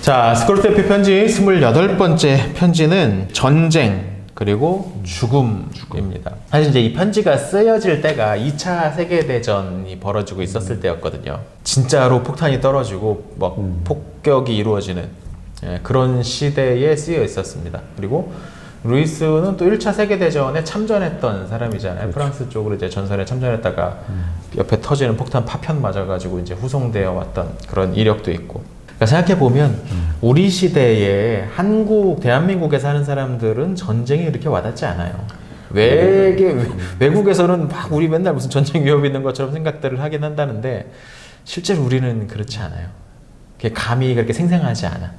자, 스콜테피 편지 28번째 편지는 전쟁 그리고 죽음입니다. 사실 이제 이 편지가 쓰여질 때가 2차 세계대전이 벌어지고 있었을 때였거든요. 진짜로 폭탄이 떨어지고 막 폭격이 이루어지는 그런 시대에 쓰여 있었습니다. 그리고 루이스는 또 1차 세계대전에 참전했던 사람이잖아요. 그렇죠. 프랑스 쪽으로 이제 전선에 참전했다가 옆에 터지는 폭탄 파편 맞아가지고 이제 후송되어 왔던 그런 이력도 있고. 그러니까 생각해보면 우리 시대에 대한민국에 사는 사람들은 전쟁이 이렇게 와닿지 않아요. 외국에서는 막 우리 맨날 무슨 전쟁 위협이 있는 것처럼 생각들을 하긴 한다는데 실제로 우리는 그렇지 않아요. 감이 그렇게 생생하지 않아.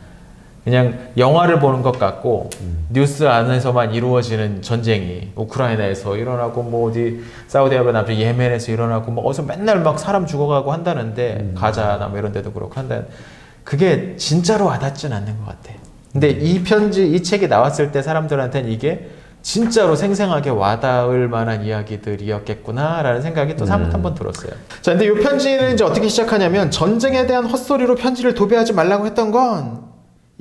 그냥 영화를 보는 것 같고 뉴스 안에서만 이루어지는 전쟁이 우크라이나에서 일어나고 뭐 어디 사우디아라비아 남쪽 예멘에서 일어나고 뭐 어디서 맨날 막 사람 죽어가고 한다는데 가자나 뭐 이런 데도 그렇고 한다. 그게 진짜로 와닿지는 않는 것 같아. 근데 이 책이 나왔을 때 사람들한테는 이게 진짜로 생생하게 와닿을 만한 이야기들이었겠구나라는 생각이 또 한번 들었어요. 자, 근데 이 편지는 이제 어떻게 시작하냐면 전쟁에 대한 헛소리로 편지를 도배하지 말라고 했던 건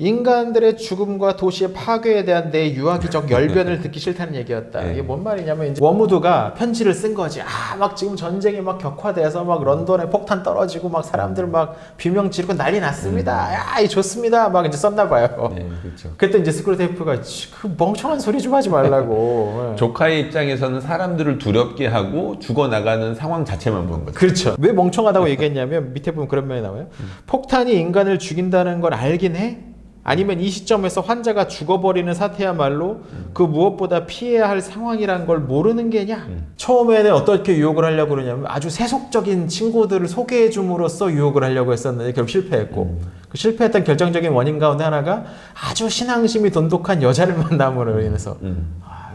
인간들의 죽음과 도시의 파괴에 대한 내 유아기적 열변을 듣기 싫다는 얘기였다. 이게 뭔 말이냐면 이제 워무드가 편지를 쓴 거지. 막 지금 전쟁이 막 격화돼서 막 런던에 폭탄 떨어지고 막 사람들 막 비명 지르고 난리 났습니다. 야, 좋습니다. 막 이제 썼나 봐요. 네, 그렇죠. 그때 이제 스크루테이프가 그 멍청한 소리 좀 하지 말라고. 조카의 입장에서는 사람들을 두렵게 하고 죽어나가는 상황 자체만 보는 거죠. 그렇죠. 왜 멍청하다고 얘기했냐면 밑에 보면 그런 면이 나와요. 폭탄이 인간을 죽인다는 걸 알긴 해. 아니면 이 시점에서 환자가 죽어버리는 사태야말로 그 무엇보다 피해야 할 상황이란 걸 모르는 게냐? 처음에는 어떻게 유혹을 하려고 그러냐면 아주 세속적인 친구들을 소개해 줌으로써 유혹을 하려고 했었는데 결국 실패했고 그 실패했던 결정적인 원인 가운데 하나가 아주 신앙심이 돈독한 여자를 만남으로 인해서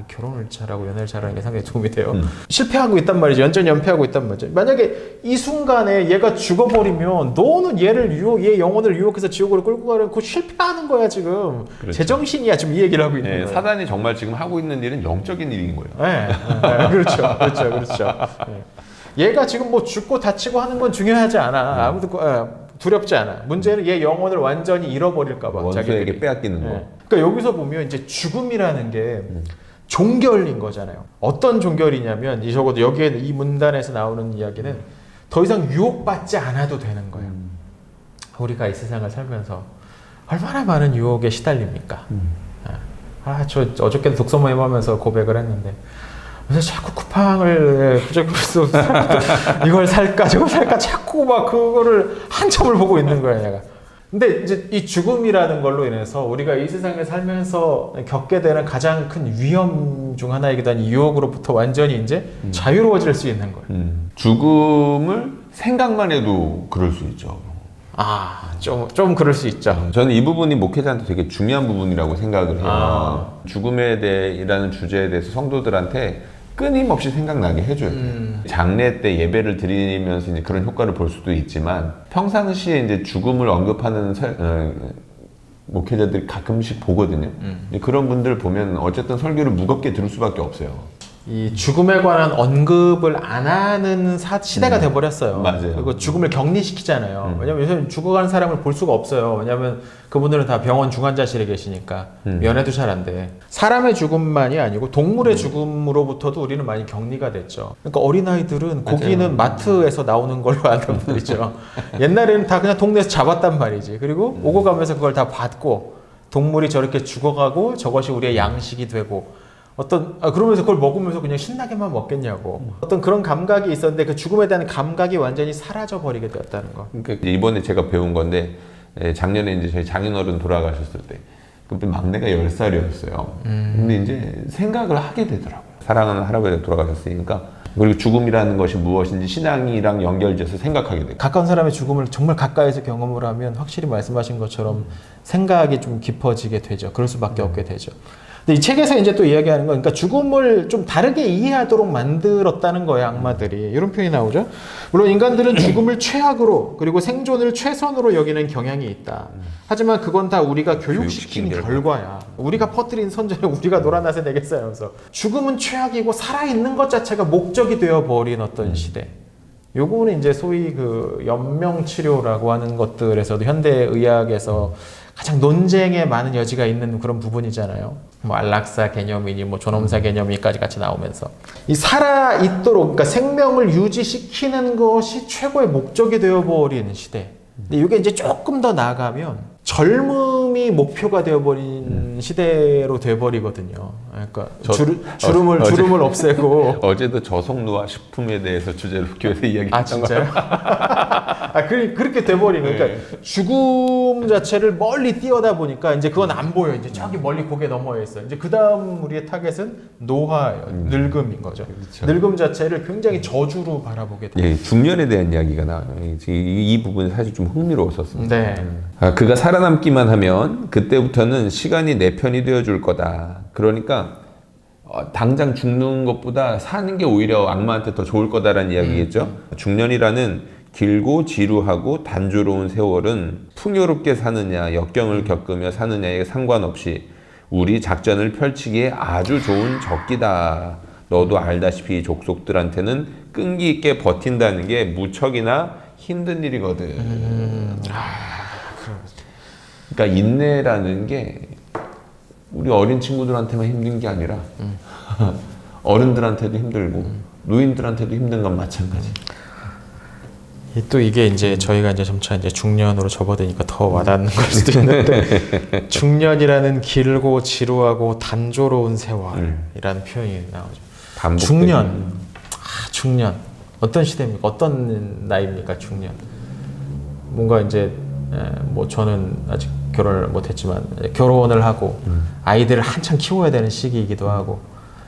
결혼을 잘하고 연애를 잘하는 게 상당히 도움이 돼요. 실패하고 있단 말이죠. 연전히 연패하고 있단 말이죠. 만약에 이 순간에 얘가 죽어버리면 너는 얘 영혼을 유혹해서 지옥으로 끌고 가려고 그거 실패하는 거야 지금. 그렇죠. 제정신이야 지금 이 얘기를 하고 있는 거예요. 사단이 정말 지금 하고 있는 일은 영적인 일인 거예요. 네, 그렇죠. 얘가 지금 뭐 죽고 다치고 하는 건 중요하지 않아. 아무도 두렵지 않아. 문제는 얘 영혼을 완전히 잃어버릴까 봐. 원수에게 빼앗기는 거. 그러니까 여기서 보면 이제 죽음이라는 게 종결인 거잖아요. 어떤 종결이냐면 적어도 여기에 이 문단에서 나오는 이야기는 더 이상 유혹받지 않아도 되는 거예요. 우리가 이 세상을 살면서 얼마나 많은 유혹에 시달립니까? 저 어저께도 독서 모임 하면서 고백을 했는데 그래서 자꾸 쿠팡을 이걸 살까 저걸 살까 자꾸 막 그거를 한참을 보고 있는 거예요, 내가. 근데 이제 이 죽음이라는 걸로 인해서 우리가 이 세상에 살면서 겪게 되는 가장 큰 위험 중 하나이기도 한 유혹으로부터 완전히 이제 자유로워질 수 있는 거예요. 죽음을 생각만 해도 그럴 수 있죠. 좀 그럴 수 있죠. 저는 이 부분이 목회자한테 되게 중요한 부분이라고 생각을 해요. 죽음에 대해라는 주제에 대해서 성도들한테 끊임없이 생각나게 해줘야 돼요. 장례 때 예배를 드리면서 이제 그런 효과를 볼 수도 있지만 평상시에 이제 죽음을 언급하는 목회자들이 가끔씩 보거든요. 그런 분들 보면 어쨌든 설교를 무겁게 들을 수밖에 없어요. 이 죽음에 관한 언급을 안 하는 시대가 돼버렸어요. 맞아요. 그리고 죽음을 격리시키잖아요. 왜냐면 요새 죽어가는 사람을 볼 수가 없어요. 왜냐면 그분들은 다 병원 중환자실에 계시니까 면회도 잘 안 돼. 사람의 죽음만이 아니고 동물의 죽음으로부터도 우리는 많이 격리가 됐죠. 그러니까 어린아이들은 고기는 마트에서 나오는 걸로 안단 말이죠. 옛날에는 다 그냥 동네에서 잡았단 말이지. 그리고 오고 가면서 그걸 다 받고 동물이 저렇게 죽어가고 저것이 우리의 양식이 되고 그러면서 그걸 먹으면서 그냥 신나게만 먹겠냐고. 어떤 그런 감각이 있었는데 그 죽음에 대한 감각이 완전히 사라져 버리게 되었다는 거. 그러니까 이번에 제가 배운 건데 작년에 이제 저희 장인어른 돌아가셨을 때 그때 막내가 10살이었어요. 근데 이제 생각을 하게 되더라고요. 사랑하는 할아버지가 돌아가셨으니까. 그리고 죽음이라는 것이 무엇인지 신앙이랑 연결돼서 생각하게 돼요. 가까운 사람의 죽음을 정말 가까이서 경험을 하면 확실히 말씀하신 것처럼 생각이 좀 깊어지게 되죠. 그럴 수밖에 없게 되죠. 근데 이 책에서 이제 또 이야기하는 건, 그러니까 죽음을 좀 다르게 이해하도록 만들었다는 거예요, 악마들이. 이런 표현이 나오죠. 물론 인간들은 죽음을 최악으로, 그리고 생존을 최선으로 여기는 경향이 있다. 하지만 그건 다 우리가 교육시킨 결과야. 우리가 퍼뜨린 선전에 우리가 놀아나서 내겠어요 하면서. 죽음은 최악이고 살아있는 것 자체가 목적이 되어버린 어떤 시대. 요거는 이제 소위 그 연명치료라고 하는 것들에서도 현대의학에서 가장 논쟁에 많은 여지가 있는 그런 부분이잖아요. 뭐 안락사 개념이니 뭐 존엄사 개념이까지 같이 나오면서 이 살아 있도록, 그러니까 생명을 유지시키는 것이 최고의 목적이 되어버린 시대. 근데 이게 이제 조금 더 나아가면 젊음이 목표가 되어버린 시대로 돼버리거든요. 그러니까 주름을 없애고. 어제도 저속노화 식품에 대해서 주제로 교회에서 이야기했던 아 진짜요? 그렇게 돼버리는, 그러니까 죽음 자체를 멀리 띄어다 보니까 이제 그건 안 보여. 이제 저기 멀리 고개 넘어에 있어. 이제 그 다음 우리의 타겟은 노화예요. 늙음인 거죠. 그렇죠. 늙음 자체를 굉장히 저주로 바라보게 돼요. 예, 중년에 대한 이야기가 나와요. 이 부분이 사실 좀 흥미로웠었습니다. 네. 그가 살아남기만 하면 그때부터는 시간이 내 편이 되어줄 거다. 그러니까 당장 죽는 것보다 사는 게 오히려 악마한테 더 좋을 거다라는 이야기겠죠. 중년이라는 길고 지루하고 단조로운 세월은 풍요롭게 사느냐 역경을 겪으며 사느냐에 상관없이 우리 작전을 펼치기에 아주 좋은 적기다. 너도 알다시피 족속들한테는 끈기 있게 버틴다는 게 무척이나 힘든 일이거든. 그러니까 인내라는 게 우리 어린 친구들한테만 힘든 게 아니라 어른들한테도 힘들고 노인들한테도 힘든 건 마찬가지. 또 이게 이제 저희가 이제 점차 이제 중년으로 접어드니까 더 와닿는 걸 수도 있는데 중년이라는 길고 지루하고 단조로운 세월이라는 표현이 나오죠. 중년, 중년 어떤 시대입니까? 어떤 나이입니까? 중년. 뭔가 이제 뭐 저는 아직 결혼을 못했지만 결혼을 하고 아이들을 한참 키워야 되는 시기이기도 하고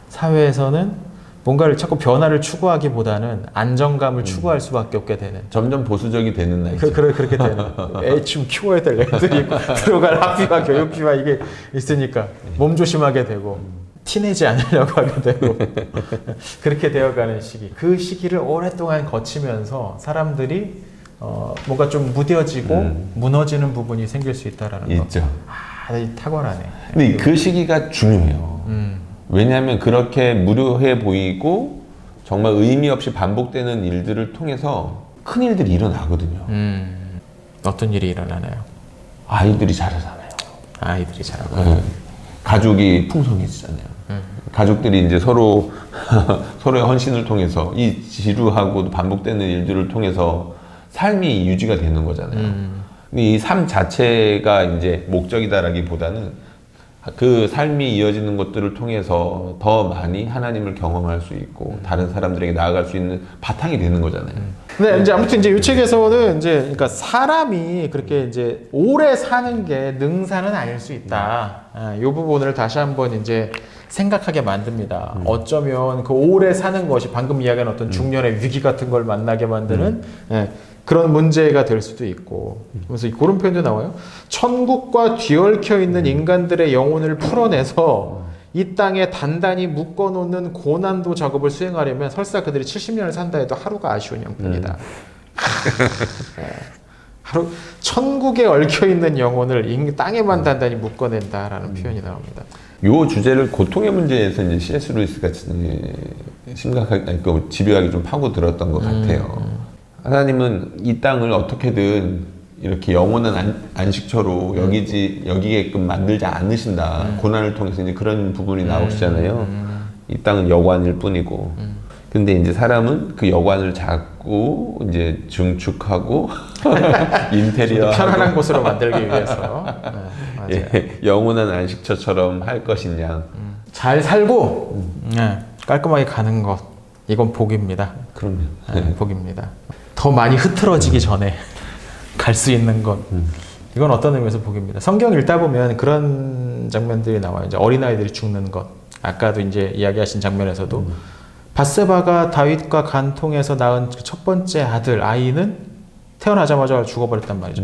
사회에서는 뭔가를 자꾸 변화를 추구하기보다는 안정감을 추구할 수밖에 없게 되는, 점점 보수적이 되는 나이죠. 그렇게 되는. 애 좀 키워야 될 애들이 있고 들어갈 학비와 교육비와 이게 있으니까 몸 조심하게 되고 티내지 않으려고 하게 되고 그렇게 되어가는 시기. 그 시기를 오랫동안 거치면서 사람들이 뭔가 좀 무뎌지고 무너지는 부분이 생길 수 있다라는 거. 있죠. 탁월하네. 근데 그 시기가 중요해요. 왜냐하면 그렇게 무료해 보이고 정말 의미 없이 반복되는 일들을 통해서 큰 일들이 일어나거든요. 어떤 일이 일어나나요? 아이들이 자라잖아요. 아이들이 자라고. 네. 가족이 풍성해지잖아요. 가족들이 이제 서로의 헌신을 통해서 이 지루하고 반복되는 일들을 통해서 삶이 유지가 되는 거잖아요. 근데 이 삶 자체가 이제 목적이다라기보다는 그 삶이 이어지는 것들을 통해서 더 많이 하나님을 경험할 수 있고 다른 사람들에게 나아갈 수 있는 바탕이 되는 거잖아요. 네, 이제 아무튼 이제 이 책에서는 이제 그러니까 사람이 그렇게 이제 오래 사는 게 능사는 아닐 수 있다. 이 부분을 다시 한번 이제 생각하게 만듭니다. 어쩌면 그 오래 사는 것이 방금 이야기한 어떤 중년의 위기 같은 걸 만나게 만드는 그런 문제가 될 수도 있고. 그래서 그런 표현도 나와요. 천국과 뒤얽혀 있는 인간들의 영혼을 풀어내서 이 땅에 단단히 묶어놓는 고난도 작업을 수행하려면 설사 그들이 70년을 산다 해도 하루가 아쉬운 형편이다. 하루 천국에 얽혀있는 영혼을 땅에만 단단히 묶어낸다라는 표현이 나옵니다. 이 주제를 고통의 문제에서 이제 C.S. 루이스가 심각하게, 집요하게 좀 파고들었던 것 같아요. 하나님은 이 땅을 어떻게든 이렇게 영원한 안식처로 여기게끔 만들지 않으신다. 고난을 통해서 이제 그런 부분이 나오시잖아요. 이 땅은 여관일 뿐이고. 근데 이제 사람은 그 여관을 자꾸 이제 증축하고 인테리어 편안한 곳으로 만들기 위해서 예, 영원한 안식처처럼 할 것이냐. 잘 살고 깔끔하게 가는 것, 이건 복입니다. 그럼요. 복입니다. 더 많이 흐트러지기 전에 갈 수 있는 것, 이건 어떤 의미에서 복입니다. 성경 읽다 보면 그런 장면들이 나와요. 이제 어린아이들이 죽는 것, 아까도 이제 이야기하신 장면에서도 밧세바가 다윗과 간통해서 낳은 첫 번째 아이는 태어나자마자 죽어버렸단 말이죠.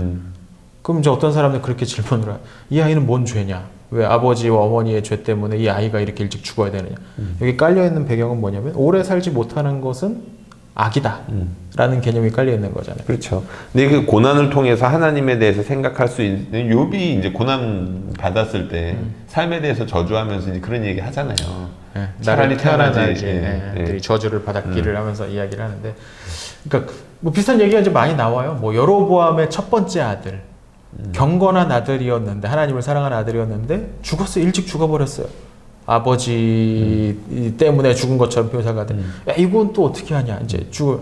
그럼 이제 어떤 사람들은 그렇게 질문을 해요. 이 아이는 뭔 죄냐? 왜 아버지와 어머니의 죄 때문에 이 아이가 이렇게 일찍 죽어야 되느냐? 여기 깔려있는 배경은 뭐냐면 오래 살지 못하는 것은 악이다 라는 개념이 깔려있는 거잖아요. 그렇죠. 근데 그 고난을 통해서 하나님에 대해서 생각할 수 있는, 욥이 이제 고난 받았을 때 삶에 대해서 저주하면서 이제 그런 얘기 하잖아요. 나를 태어나지 들이 저주를 받았기를 하면서 이야기를 하는데, 그러니까 뭐 비슷한 얘기가 이제 많이 나와요. 뭐 여로보암의 첫 번째 아들, 경건한 아들이었는데 하나님을 사랑하는 아들이었는데 죽었어요. 일찍 죽어버렸어요. 아버지 때문에 죽은 것처럼 묘사가 돼. 야, 이건 또 어떻게 하냐 이제 죽을.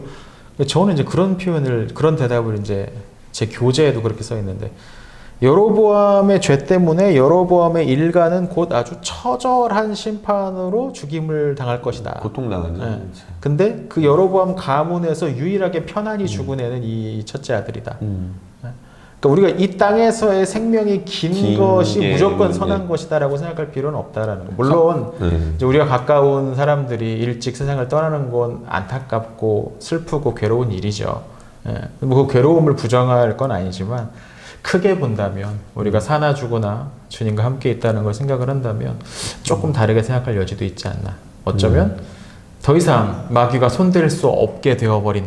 저는 이제 그런 표현을 그런 대답을 이제 제 교재에도 그렇게 써 있는데 여로보암의 죄 때문에 여로보암의 일가는 곧 아주 처절한 심판으로 죽임을 당할 것이다. 고통당하죠. 네. 근데 그 여로보암 가문에서 유일하게 편안히 죽은 애는 이 첫째 아들이다. 그러니까 우리가 이 땅에서의 생명이 긴 것이 무조건 선한 것이다라고 생각할 필요는 없다라는 거. 물론 이제 우리가 가까운 사람들이 일찍 세상을 떠나는 건 안타깝고 슬프고 괴로운 일이죠. 뭐 그 괴로움을 부정할 건 아니지만 크게 본다면 우리가 사나 죽으나 주님과 함께 있다는 걸 생각을 한다면 조금 다르게 생각할 여지도 있지 않나. 어쩌면 더 이상 마귀가 손댈 수 없게 되어버린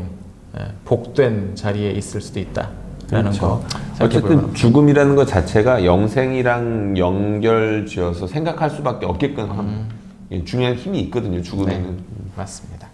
복된 자리에 있을 수도 있다라는 그렇죠. 거. 어쨌든 죽음이라는 것 자체가 영생이랑 연결지어서 생각할 수밖에 없게끔 하는 중요한 힘이 있거든요. 죽음에는. 네, 맞습니다.